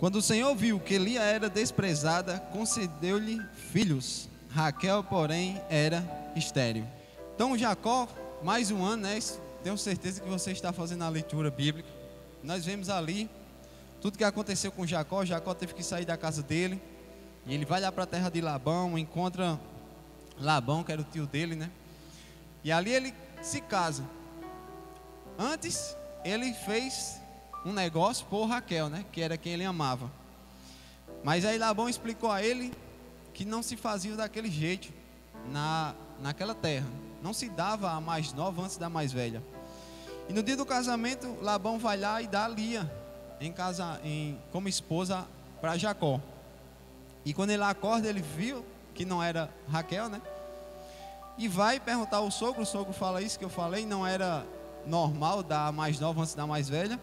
Quando o Senhor viu que Lia era desprezada, concedeu-lhe filhos. Raquel, porém, era estéril. Então Jacó, mais um ano, né? Tenho certeza que você está fazendo a leitura bíblica. Nós vemos ali tudo que aconteceu com Jacó. Jacó teve que sair da casa dele. E ele vai lá para a terra de Labão, encontra Labão, que era o tio dele, né? E ali ele se casa. Antes, ele fez um negócio por Raquel, né? Que era quem ele amava. Mas aí Labão explicou a ele que não se fazia daquele jeito naquela terra. Não se dava a mais nova antes da mais velha. E no dia do casamento, Labão vai lá e dá Lia como esposa para Jacó. E quando ele acorda, ele viu que não era Raquel, né? E vai perguntar ao sogro. O sogro fala isso que eu falei, não era normal dar a mais nova antes da mais velha.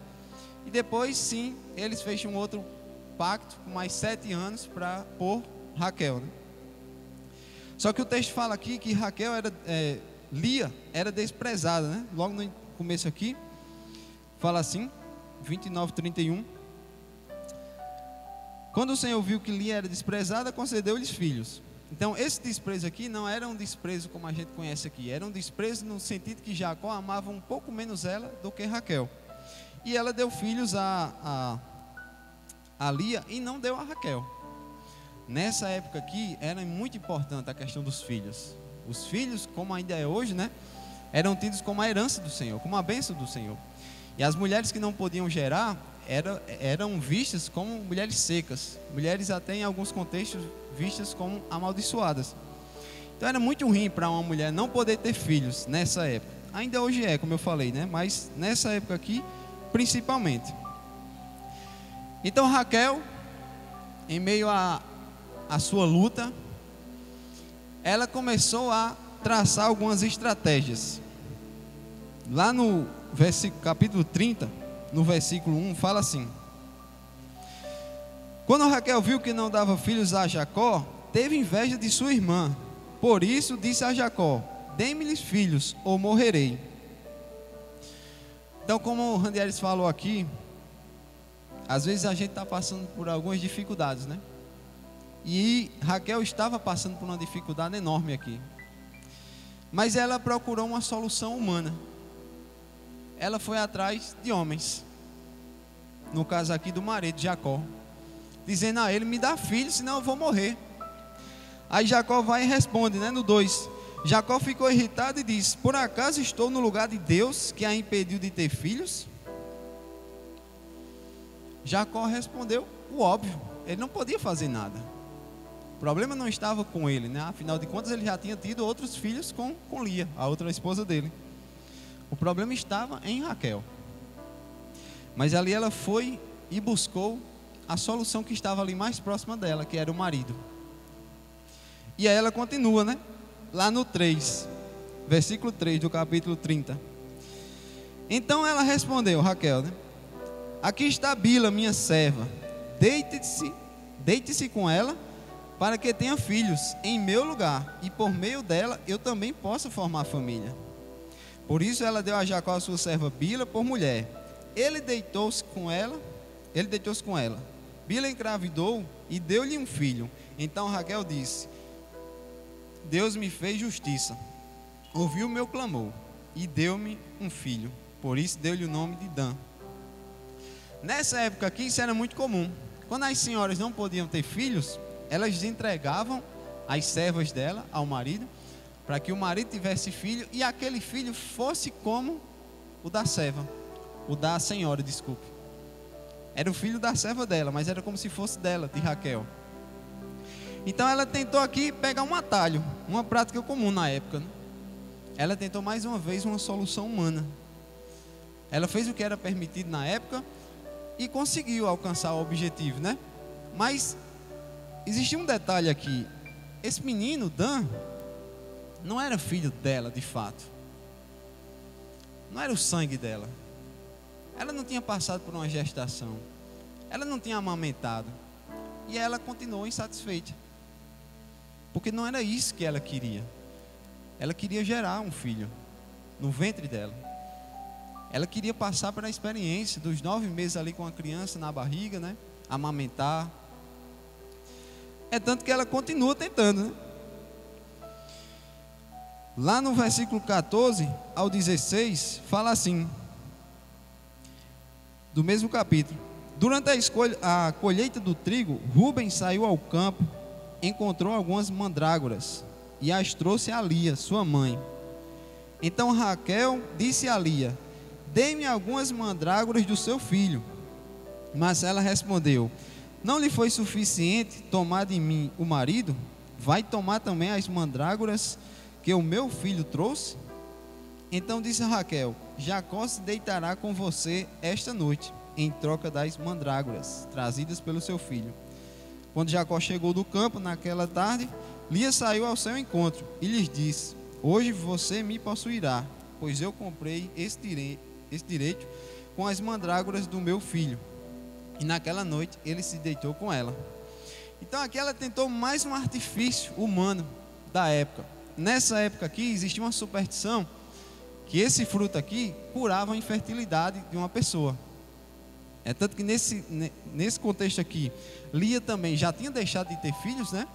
E depois sim, eles fecham um outro pacto com mais 7 anos por Raquel, né? Só que o texto fala aqui que Lia era desprezada, né? Logo no começo aqui, fala assim, 29:31. Quando o Senhor viu que Lia era desprezada, concedeu-lhes filhos. Então esse desprezo aqui não era um desprezo como a gente conhece aqui. Era um desprezo no sentido que Jacó amava um pouco menos ela do que Raquel. E ela deu filhos a Lia e não deu a Raquel. Nessa época aqui era muito importante a questão dos filhos. Os filhos, como ainda é hoje, né, eram tidos como a herança do Senhor, como a bênção do Senhor. E as mulheres que não podiam gerar eram vistas como mulheres secas. Mulheres até em alguns contextos vistas como amaldiçoadas. Então era muito ruim para uma mulher não poder ter filhos nessa época. Ainda hoje é, como eu falei, né? Mas nessa época aqui, principalmente. Então Raquel, em meio a sua luta, ela começou a traçar algumas estratégias. Lá no capítulo 30, no versículo 1, fala assim: quando Raquel viu que não dava filhos a Jacó, teve inveja de sua irmã. Por isso disse a Jacó: dê-me-lhes filhos, ou morrerei. Então, como o Randieres falou aqui, às vezes a gente está passando por algumas dificuldades, né? E Raquel estava passando por uma dificuldade enorme aqui. Mas ela procurou uma solução humana. Ela foi atrás de homens. No caso aqui do marido, Jacó. Dizendo a ele: me dá filho, senão eu vou morrer. Aí Jacó vai e responde, né, no 2. Jacó ficou irritado e disse: por acaso estou no lugar de Deus que a impediu de ter filhos? Jacó respondeu o óbvio. Ele não podia fazer nada. O problema não estava com ele, né? Afinal de contas, ele já tinha tido outros filhos com Lia, a outra esposa dele. O problema estava em Raquel. Mas ali ela foi e buscou a solução que estava ali mais próxima dela, que era o marido. E aí ela continua, né? Lá no 3, versículo 3 do capítulo 30. Então ela respondeu, Raquel, né? Aqui está Bila, minha serva. Deite-se com ela, para que tenha filhos em meu lugar, e por meio dela eu também possa formar família. Por isso ela deu a Jacó a sua serva Bila por mulher. Ele deitou-se com ela. Bila engravidou e deu-lhe um filho. Então Raquel disse: Deus me fez justiça, ouviu o meu clamor e deu-me um filho. Por isso deu-lhe o nome de Dan. Nessa época aqui isso era muito comum. Quando as senhoras não podiam ter filhos, elas entregavam as servas dela ao marido, para que o marido tivesse filho e aquele filho fosse como o da serva, o da senhora, desculpe. Era o filho da serva dela, mas era como se fosse dela, de Raquel. Então ela tentou aqui pegar um atalho, uma prática comum na época, né? Ela tentou mais uma vez uma solução humana. Ela fez o que era permitido na época e conseguiu alcançar o objetivo, né? Mas existia um detalhe aqui. Esse menino, Dan, não era filho dela de fato. Não era o sangue dela. Ela não tinha passado por uma gestação. Ela não tinha amamentado. E ela continuou insatisfeita. Porque não era isso que ela queria. Ela queria gerar um filho no ventre dela. Ela queria passar pela experiência dos 9 meses ali com a criança na barriga, né? amamentar. É tanto que ela continua tentando, né? Lá no versículo 14 ao 16, fala assim, do mesmo capítulo: durante a colheita do trigo, Rubem saiu ao campo, encontrou algumas mandrágoras e as trouxe a Lia, sua mãe. Então Raquel disse a Lia: dê-me algumas mandrágoras do seu filho. Mas ela respondeu: não lhe foi suficiente tomar de mim o marido? Vai tomar também as mandrágoras que o meu filho trouxe? Então disse Raquel: Jacó se deitará com você esta noite, em troca das mandrágoras trazidas pelo seu filho. Quando Jacó chegou do campo naquela tarde, Lia saiu ao seu encontro e lhes disse: hoje você me possuirá, pois eu comprei esse direito com as mandrágoras do meu filho. E naquela noite ele se deitou com ela. Então aqui ela tentou mais um artifício humano da época. Nessa época aqui existia uma superstição que esse fruto aqui curava a infertilidade de uma pessoa. É tanto que nesse contexto aqui, Lia também já tinha deixado de ter filhos, né?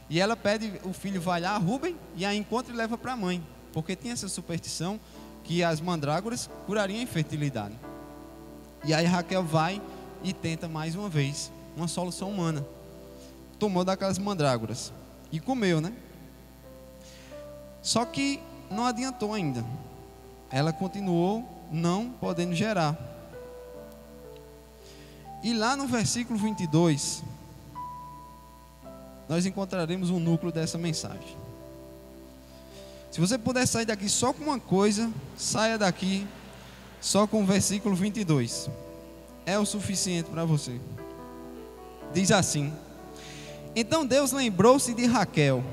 E ela pede, o filho vai lá a Rubem e a encontra e leva para a mãe, porque tinha essa superstição que as mandrágoras curariam a infertilidade. E aí Raquel vai e tenta mais uma vez uma solução humana. Tomou daquelas mandrágoras e comeu, né? Só que não adiantou ainda. Ela continuou não podendo gerar. E lá no versículo 22, nós encontraremos o núcleo dessa mensagem. Se você puder sair daqui só com uma coisa, saia daqui só com o versículo 22. É o suficiente para você. Diz assim: então Deus lembrou-se de Raquel.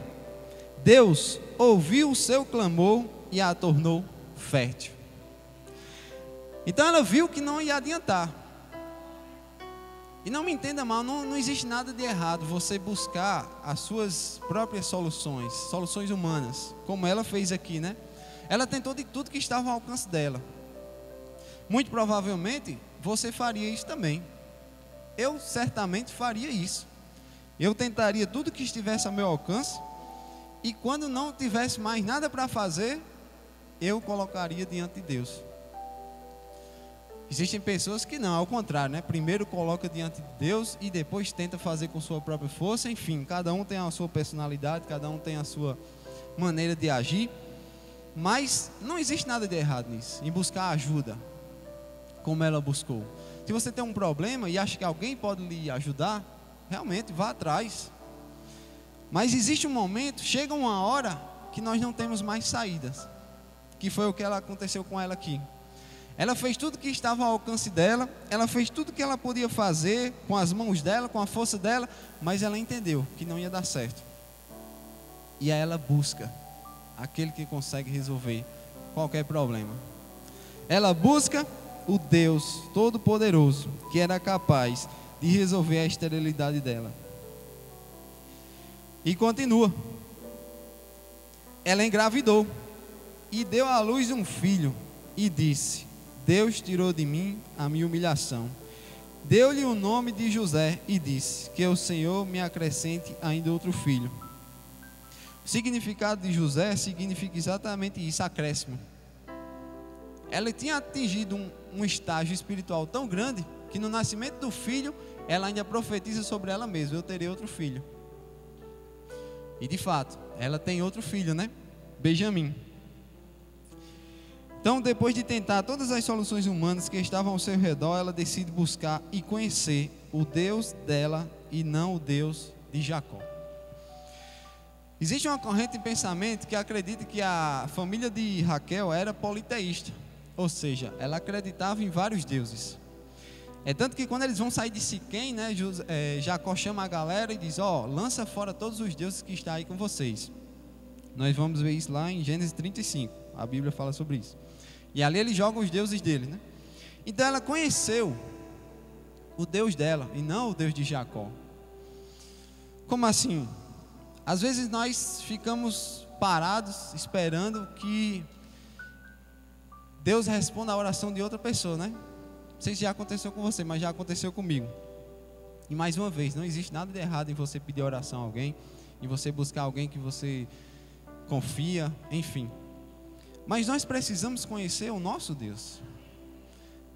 Deus ouviu o seu clamor e a tornou fértil. Então ela viu que não ia adiantar. E não me entenda mal, não existe nada de errado você buscar as suas próprias soluções humanas, como ela fez aqui, né? Ela tentou de tudo que estava ao alcance dela. Muito provavelmente você faria isso também. Eu certamente faria isso. Eu tentaria tudo que estivesse ao meu alcance, e quando não tivesse mais nada para fazer, eu colocaria diante de Deus. Existem pessoas que não, ao contrário, né? Primeiro coloca diante de Deus e depois tenta fazer com sua própria força. Enfim, cada um tem a sua personalidade, cada um tem a sua maneira de agir. Mas não existe nada de errado nisso, em buscar ajuda, como ela buscou. Se você tem um problema e acha que alguém pode lhe ajudar, realmente vá atrás. Mas existe um momento, chega uma hora que nós não temos mais saídas, que foi o que aconteceu com ela aqui. Ela fez tudo que estava ao alcance dela, ela fez tudo que ela podia fazer com as mãos dela, com a força dela, mas ela entendeu que não ia dar certo. E aí ela busca aquele que consegue resolver qualquer problema. Ela busca o Deus Todo-Poderoso, que era capaz de resolver a esterilidade dela. E continua. Ela engravidou e deu à luz um filho e disse: Deus tirou de mim a minha humilhação. Deu-lhe o nome de José e disse: que o Senhor me acrescente ainda outro filho. O significado de José significa exatamente isso, acréscimo. Ela tinha atingido um estágio espiritual tão grande que no nascimento do filho, ela ainda profetiza sobre ela mesma: eu terei outro filho. E de fato, ela tem outro filho, né? Benjamim. Então, depois de tentar todas as soluções humanas que estavam ao seu redor, ela decide buscar e conhecer o Deus dela e não o Deus de Jacó. Existe uma corrente de pensamento que acredita que a família de Raquel era politeísta, ou seja, ela acreditava em vários deuses. É tanto que quando eles vão sair de Siquém, né, Jacó chama a galera e diz: lança fora todos os deuses que estão aí com vocês. Nós vamos ver isso lá em Gênesis 35, a Bíblia fala sobre isso. E ali ele joga os deuses dele, né? Então ela conheceu o Deus dela e não o Deus de Jacó. Como assim? Às vezes nós ficamos parados esperando que Deus responda a oração de outra pessoa, né? Não sei se já aconteceu com você, mas já aconteceu comigo. E mais uma vez, não existe nada de errado em você pedir oração a alguém, em você buscar alguém que você confia, enfim. Mas nós precisamos conhecer o nosso Deus.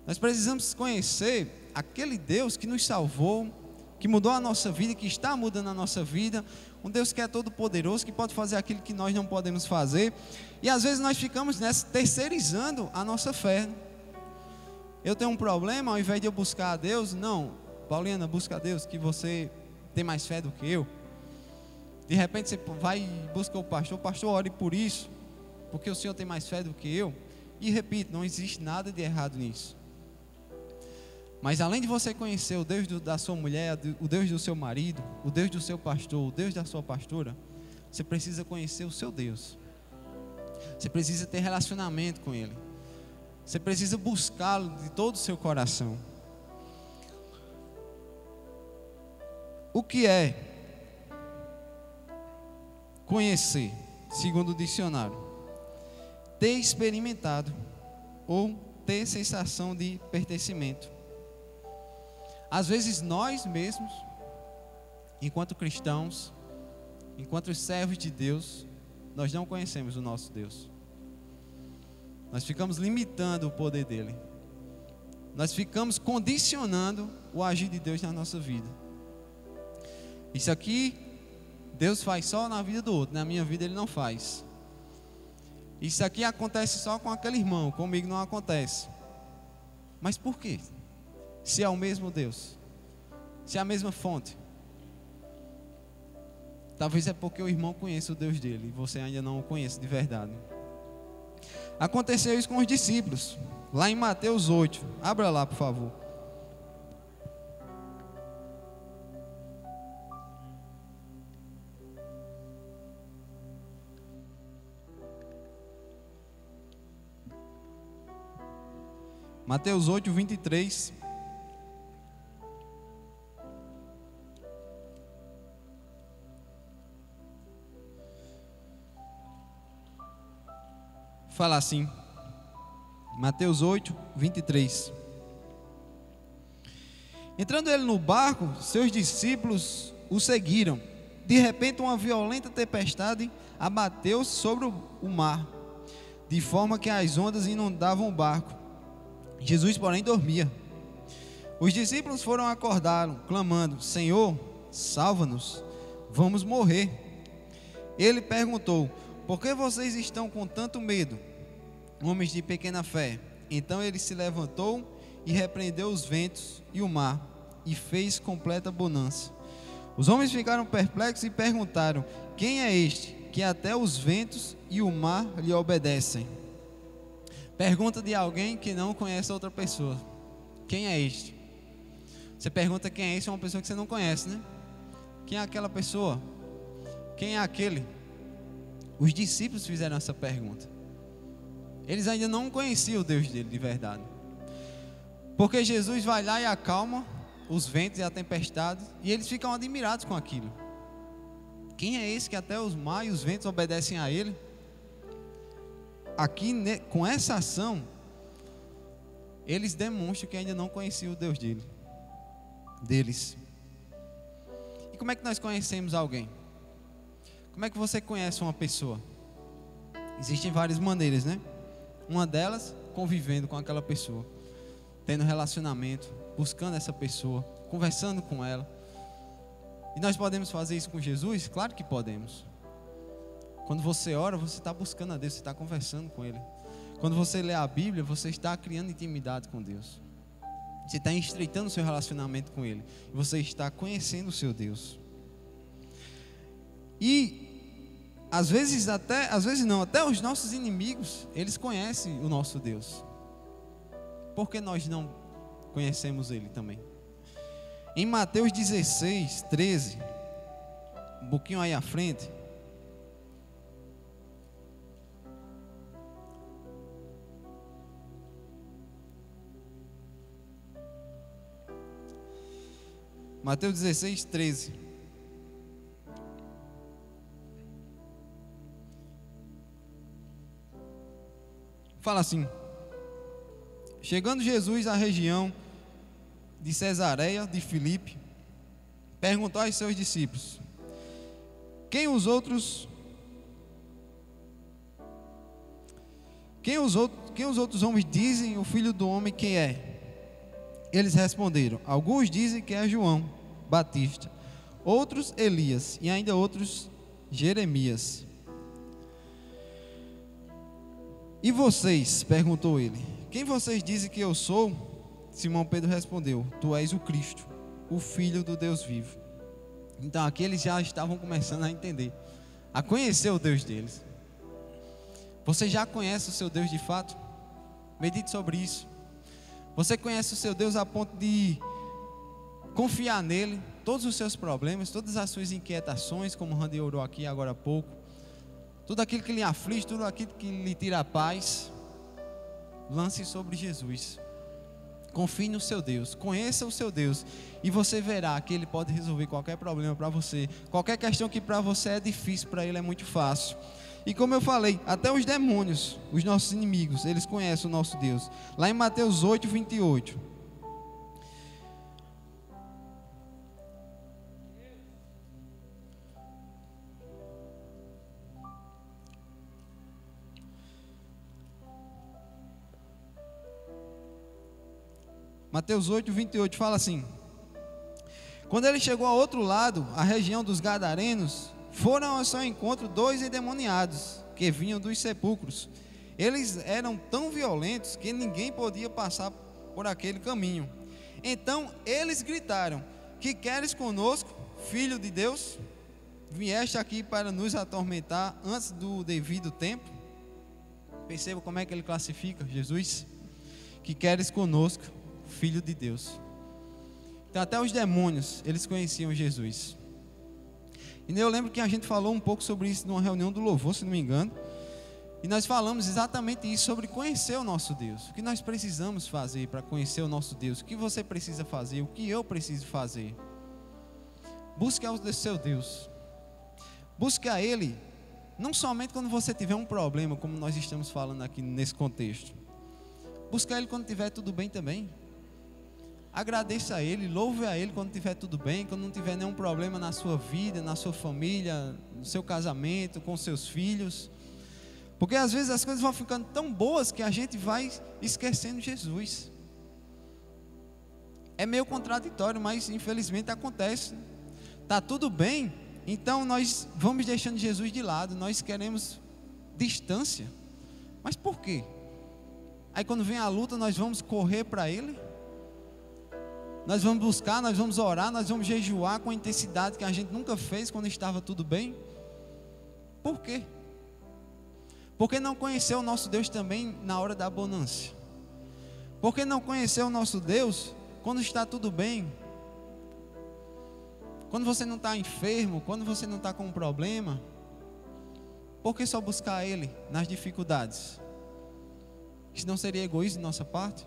Nós precisamos conhecer aquele Deus que nos salvou, que mudou a nossa vida, que está mudando a nossa vida. Um Deus que é todo poderoso, que pode fazer aquilo que nós não podemos fazer. E às vezes nós ficamos terceirizando a nossa fé. Eu tenho um problema, ao invés de eu buscar a Deus, não, Pauliana, busca a Deus, que você tem mais fé do que eu. De repente você vai e busca o pastor, ore por isso, porque o Senhor tem mais fé do que eu. E repito, não existe nada de errado nisso. Mas além de você conhecer o Deus da sua mulher, o Deus do seu marido, o Deus do seu pastor, o Deus da sua pastora, você precisa conhecer o seu Deus. Você precisa ter relacionamento com Ele. Você precisa buscá-lo de todo o seu coração. O que é conhecer, segundo o dicionário? Ter experimentado ou ter sensação de pertencimento. Às vezes nós mesmos, enquanto cristãos, enquanto servos de Deus, nós não conhecemos o nosso Deus. Nós ficamos limitando o poder dele. Nós ficamos condicionando o agir de Deus na nossa vida. Isso aqui Deus faz só na vida do outro, na minha vida Ele não faz. Isso aqui acontece só com aquele irmão, comigo não acontece. Mas por quê? Se é o mesmo Deus, se é a mesma fonte. Talvez é porque o irmão conhece o Deus dele e você ainda não o conhece de verdade. Aconteceu isso com os discípulos, lá em Mateus 8. Abra lá, por favor. Mateus 8, 23. Fala assim, Mateus 8, 23. Entrando ele no barco, seus discípulos o seguiram. De repente uma violenta tempestade abateu sobre o mar, de forma que as ondas inundavam o barco. Jesus, porém, dormia. Os discípulos foram acordá-lo, clamando: Senhor, salva-nos, vamos morrer. Ele perguntou: por que vocês estão com tanto medo, homens de pequena fé? Então ele se levantou e repreendeu os ventos e o mar, e fez completa bonança. Os homens ficaram perplexos e perguntaram: quem é este, que até os ventos e o mar lhe obedecem? Pergunta de alguém que não conhece outra pessoa: quem é este? Você pergunta quem é esse, é uma pessoa que você não conhece, né? Quem é aquela pessoa? Quem é aquele? Os discípulos fizeram essa pergunta. Eles ainda não conheciam o Deus dele de verdade. Porque Jesus vai lá e acalma os ventos e a tempestade, e eles ficam admirados com aquilo. Quem é esse que até os mares e os ventos obedecem a ele? Aqui, com essa ação, eles demonstram que ainda não conheciam o Deus deles. E como é que nós conhecemos alguém? Como é que você conhece uma pessoa? Existem várias maneiras, né? Uma delas, convivendo com aquela pessoa, tendo relacionamento, buscando essa pessoa, conversando com ela. E nós podemos fazer isso com Jesus? Claro que podemos. Quando você ora, você está buscando a Deus, você está conversando com Ele. Quando você lê a Bíblia, você está criando intimidade com Deus. Você está estreitando o seu relacionamento com Ele. E você está conhecendo o seu Deus. E às vezes até os nossos inimigos, eles conhecem o nosso Deus. Por que nós não conhecemos Ele também? Em Mateus 16, 13, um pouquinho aí à frente, Mateus 16, 13. Fala assim: chegando Jesus à região de Cesareia de Filipe, perguntou aos seus discípulos: Quem os outros homens dizem o Filho do Homem quem é? Eles responderam: Alguns dizem que é João Batista, outros Elias e ainda outros Jeremias. E vocês? Perguntou ele. Quem vocês dizem que eu sou? Simão Pedro respondeu: Tu és o Cristo, o Filho do Deus vivo. Então aqui eles já estavam começando a entender, a conhecer o Deus deles. Você já conhece o seu Deus de fato? Medite sobre isso. Você conhece o seu Deus a ponto de confiar nele, todos os seus problemas, todas as suas inquietações, como o Randy orou aqui agora há pouco, tudo aquilo que lhe aflige, tudo aquilo que lhe tira a paz, lance sobre Jesus. Confie no seu Deus, conheça o seu Deus, e você verá que Ele pode resolver qualquer problema para você. Qualquer questão que para você é difícil, para Ele é muito fácil. E como eu falei, até os demônios, os nossos inimigos, eles conhecem o nosso Deus. Lá em Mateus 8, 28. Mateus 8, 28 fala assim: Quando ele chegou ao outro lado, a região dos Gadarenos, foram ao seu encontro 2 endemoniados que vinham dos sepulcros. Eles eram tão violentos que ninguém podia passar por aquele caminho. Então eles gritaram: Que queres conosco, filho de Deus? Vieste aqui para nos atormentar antes do devido tempo? Perceba como é que ele classifica Jesus: Que queres conosco, filho de Deus. Então até os demônios, eles conheciam Jesus. E eu lembro que a gente falou um pouco sobre isso numa reunião do louvor, se não me engano. E nós falamos exatamente isso, sobre conhecer o nosso Deus. O que nós precisamos fazer para conhecer o nosso Deus? O que você precisa fazer? O que eu preciso fazer? Busque o seu Deus. Busque a Ele, não somente quando você tiver um problema, como nós estamos falando aqui nesse contexto. Busque a Ele quando tiver tudo bem também. Agradeça a Ele, louve a Ele quando tiver tudo bem, quando não tiver nenhum problema na sua vida, na sua família, no seu casamento, com seus filhos. Porque às vezes as coisas vão ficando tão boas que a gente vai esquecendo Jesus. É meio contraditório, mas infelizmente acontece. Está tudo bem, então nós vamos deixando Jesus de lado, nós queremos distância. Mas por quê? Aí quando vem a luta, nós vamos correr para Ele. Nós vamos buscar, nós vamos orar, nós vamos jejuar com a intensidade que a gente nunca fez quando estava tudo bem. Por quê? Porque não conheceu o nosso Deus também na hora da bonança? Porque não conheceu o nosso Deus quando está tudo bem? Quando você não está enfermo, quando você não está com um problema? Por que só buscar Ele nas dificuldades? Isso não seria egoísmo de nossa parte?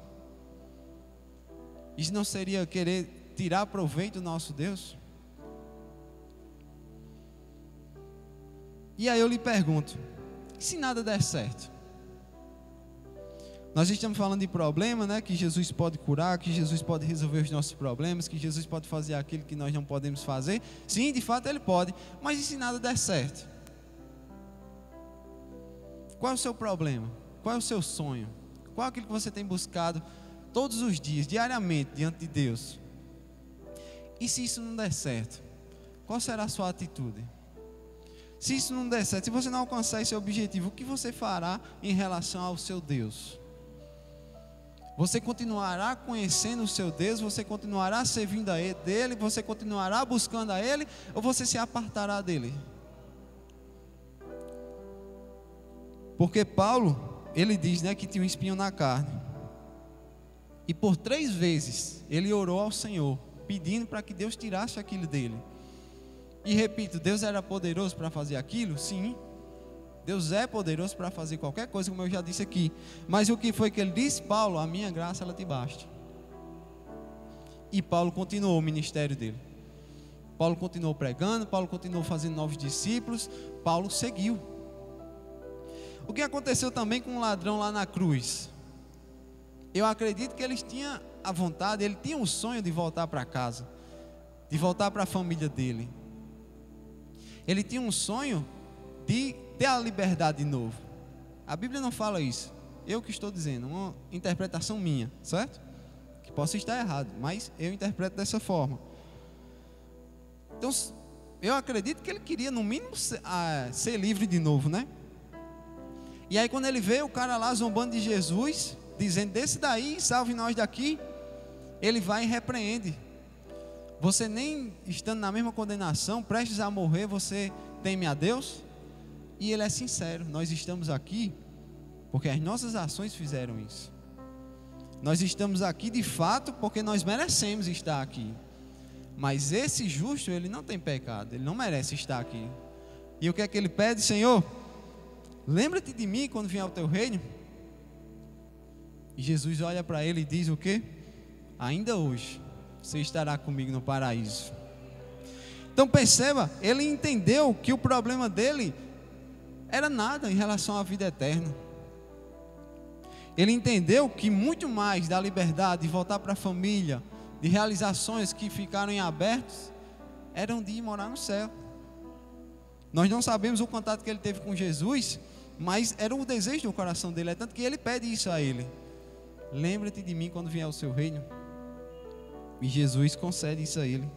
Isso não seria querer tirar proveito do nosso Deus? E aí eu lhe pergunto: e se nada der certo? Nós estamos falando de problema, né? Que Jesus pode curar, que Jesus pode resolver os nossos problemas, que Jesus pode fazer aquilo que nós não podemos fazer. Sim, de fato Ele pode. Mas e se nada der certo? Qual é o seu problema? Qual é o seu sonho? Qual é aquilo que você tem buscado todos os dias, diariamente, diante de Deus? E se isso não der certo, qual será a sua atitude? Se isso não der certo, se você não alcançar esse objetivo, o que você fará em relação ao seu Deus? Você continuará conhecendo o seu Deus? Você continuará servindo a Ele, dele? Você continuará buscando a Ele? Ou você se apartará dele? Porque Paulo, ele diz, né, que tinha um espinho na carne. E por 3 vezes ele orou ao Senhor, pedindo para que Deus tirasse aquilo dele. E repito, Deus era poderoso para fazer aquilo? Sim. Deus é poderoso para fazer qualquer coisa, como eu já disse aqui. Mas o que foi que ele disse? Paulo, a minha graça ela te basta. E Paulo continuou o ministério dele. Paulo continuou pregando, Paulo continuou fazendo novos discípulos, Paulo seguiu. O que aconteceu também com o ladrão lá na cruz? Eu acredito que eles tinham a vontade, ele tinha um sonho de voltar para casa. de voltar para a família dele. Ele tinha um sonho de ter a liberdade de novo. A Bíblia não fala isso. Eu que estou dizendo, uma interpretação minha, certo? Que posso estar errado, mas eu interpreto dessa forma. Então, eu acredito que ele queria, no mínimo, ser livre de novo, né? E aí, quando ele vê o cara lá zombando de Jesus, dizendo: desce daí, salve nós daqui, ele vai e repreende. Você, nem estando na mesma condenação, prestes a morrer, você teme a Deus? E ele é sincero: nós estamos aqui porque as nossas ações fizeram isso. Nós estamos aqui de fato porque nós merecemos estar aqui. Mas esse justo, ele não tem pecado, ele não merece estar aqui. E o que é que ele pede? Senhor, lembra-te de mim quando vier o teu reino. E Jesus olha para ele e diz o quê? Ainda hoje você estará comigo no paraíso. Então perceba, ele entendeu que o problema dele era nada em relação à vida eterna. Ele entendeu que muito mais da liberdade de voltar para a família, de realizações que ficaram em abertos, eram de ir morar no céu. Nós não sabemos o contato que ele teve com Jesus, mas era o desejo do coração dele. É tanto que ele pede isso a ele: lembra-te de mim quando vier o seu reino. E Jesus concede isso a ele.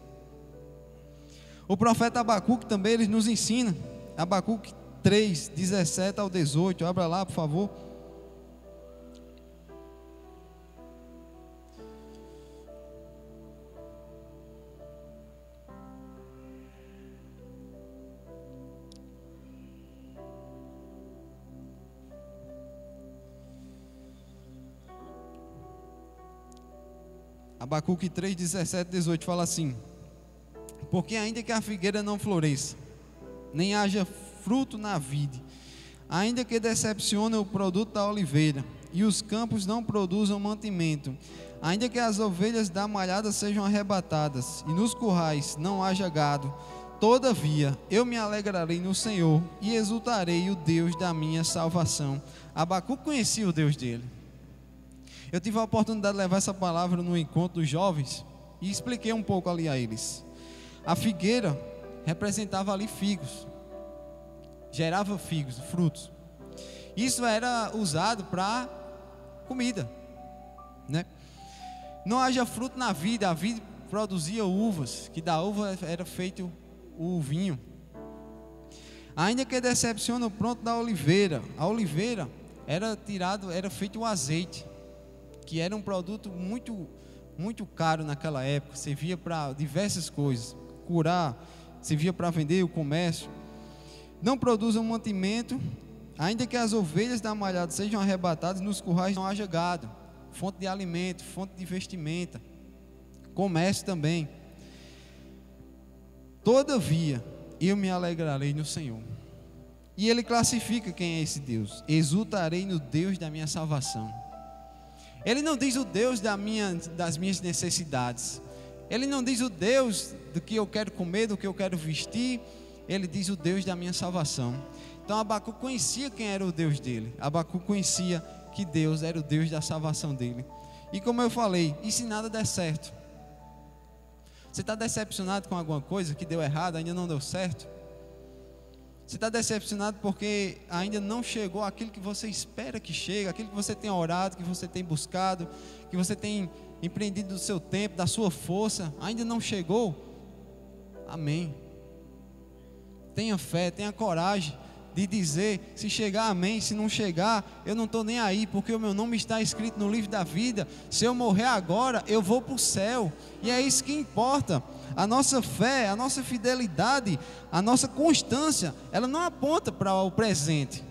O profeta Abacuque também, ele nos ensina. Abacuque 3, 17 ao 18. Abra lá, por favor. Abacuque 3, 17, 18 fala assim: porque ainda que a figueira não floresça, nem haja fruto na vide, ainda que decepcione o produto da oliveira, e os campos não produzam mantimento, ainda que as ovelhas da malhada sejam arrebatadas, e nos currais não haja gado, todavia eu me alegrarei no Senhor, e exultarei o Deus da minha salvação. Abacuque conhecia o Deus dele. Eu tive a oportunidade de levar essa palavra no encontro dos jovens e expliquei um pouco ali a eles. A figueira representava ali figos, gerava figos, frutos. Isso era usado para comida, né? Não haja fruto na vide, a vide produzia uvas, que da uva era feito o vinho. Ainda que decepcione o pronto da oliveira, a oliveira era feito o azeite, que era um produto muito, muito caro naquela época, servia para diversas coisas, curar, servia para vender, o comércio. Não produzam mantimento, ainda que as ovelhas da malhada sejam arrebatadas, nos currais não haja gado, fonte de alimento, fonte de vestimenta, comércio também. Todavia, eu me alegrarei no Senhor. E ele classifica quem é esse Deus: exultarei no Deus da minha salvação. Ele não diz o Deus das minhas necessidades. Ele não diz o Deus do que eu quero comer, do que eu quero vestir. Ele diz o Deus da minha salvação. Então Abacuque conhecia quem era o Deus dele. Abacuque conhecia que Deus era o Deus da salvação dele. E como eu falei, e se nada der certo? Você está decepcionado com alguma coisa que deu errado, ainda não deu certo? Você está decepcionado porque ainda não chegou aquilo que você espera que chegue, aquilo que você tem orado, que você tem buscado, que você tem empreendido do seu tempo, da sua força, ainda não chegou? Amém. Tenha fé, tenha coragem de dizer: se chegar, amém, se não chegar, eu não estou nem aí, porque o meu nome está escrito no livro da vida. Se eu morrer agora, eu vou para o céu, e é isso que importa. A nossa fé, a nossa fidelidade, a nossa constância, ela não aponta para o presente,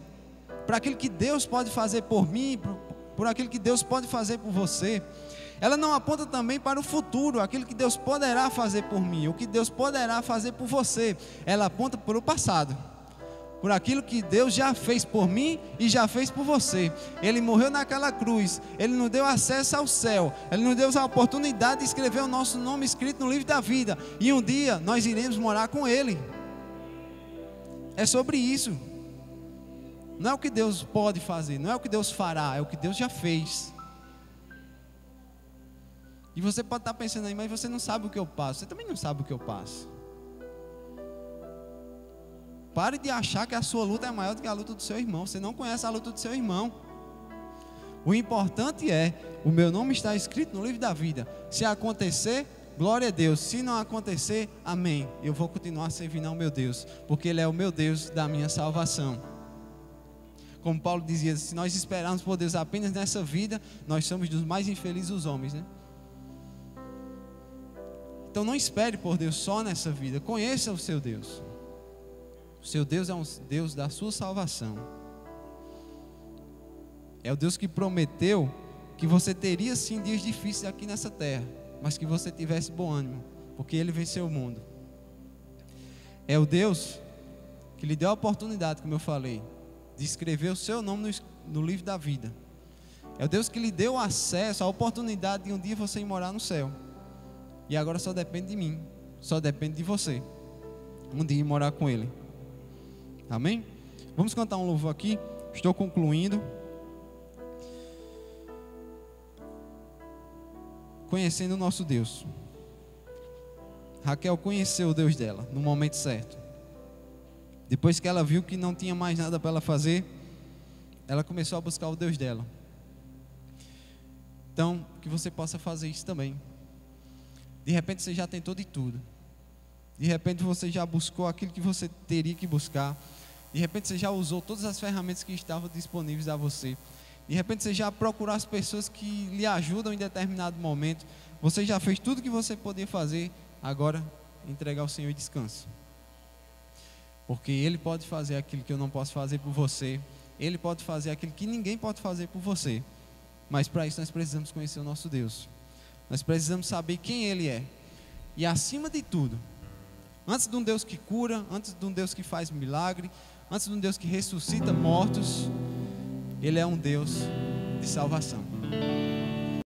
para aquilo que Deus pode fazer por mim, por aquilo que Deus pode fazer por você. Ela não aponta também para o futuro, aquilo que Deus poderá fazer por mim, o que Deus poderá fazer por você. Ela aponta para o passado, por aquilo que Deus já fez por mim e já fez por você. Ele morreu naquela cruz, Ele nos deu acesso ao céu, Ele nos deu a oportunidade de escrever o nosso nome escrito no livro da vida, e um dia nós iremos morar com Ele. É sobre isso. Não é o que Deus pode fazer, não é o que Deus fará, é o que Deus já fez. E você pode estar pensando aí, mas você não sabe o que eu passo. Você também não sabe o que eu passo. Pare de achar que a sua luta é maior do que a luta do seu irmão. Você não conhece a luta do seu irmão. O importante é, o meu nome está escrito no livro da vida. Se acontecer, glória a Deus. Se não acontecer, amém. Eu vou continuar servindo ao meu Deus, porque Ele é o meu Deus da minha salvação. Como Paulo dizia, se nós esperarmos por Deus apenas nessa vida, nós somos dos mais infelizes dos homens, né? Então não espere por Deus só nessa vida. Conheça o seu Deus. O seu Deus é um Deus da sua salvação. É o Deus que prometeu que você teria sim dias difíceis aqui nessa terra, mas que você tivesse bom ânimo, porque Ele venceu o mundo. É o Deus que lhe deu a oportunidade, como eu falei, de escrever o seu nome no livro da vida. É o Deus que lhe deu acesso, a oportunidade de um dia você ir morar no céu. E agora só depende de mim, só depende de você, um dia ir morar com Ele. Amém? Vamos cantar um louvor aqui. Estou concluindo. Conhecendo o nosso Deus. Raquel conheceu o Deus dela no momento certo. Depois que ela viu que não tinha mais nada para ela fazer, ela começou a buscar o Deus dela. Então, que você possa fazer isso também. De repente você já tentou de tudo. De repente você já buscou aquilo que você teria que buscar. De repente você já usou todas as ferramentas que estavam disponíveis a você. De repente você já procurou as pessoas que lhe ajudam em determinado momento. Você já fez tudo que você podia fazer. Agora, entregar ao Senhor e descanse. Porque Ele pode fazer aquilo que eu não posso fazer por você. Ele pode fazer aquilo que ninguém pode fazer por você. Mas para isso nós precisamos conhecer o nosso Deus. Nós precisamos saber quem Ele é. E acima de tudo, antes de um Deus que cura, antes de um Deus que faz milagre, antes de um Deus que ressuscita mortos, Ele é um Deus de salvação.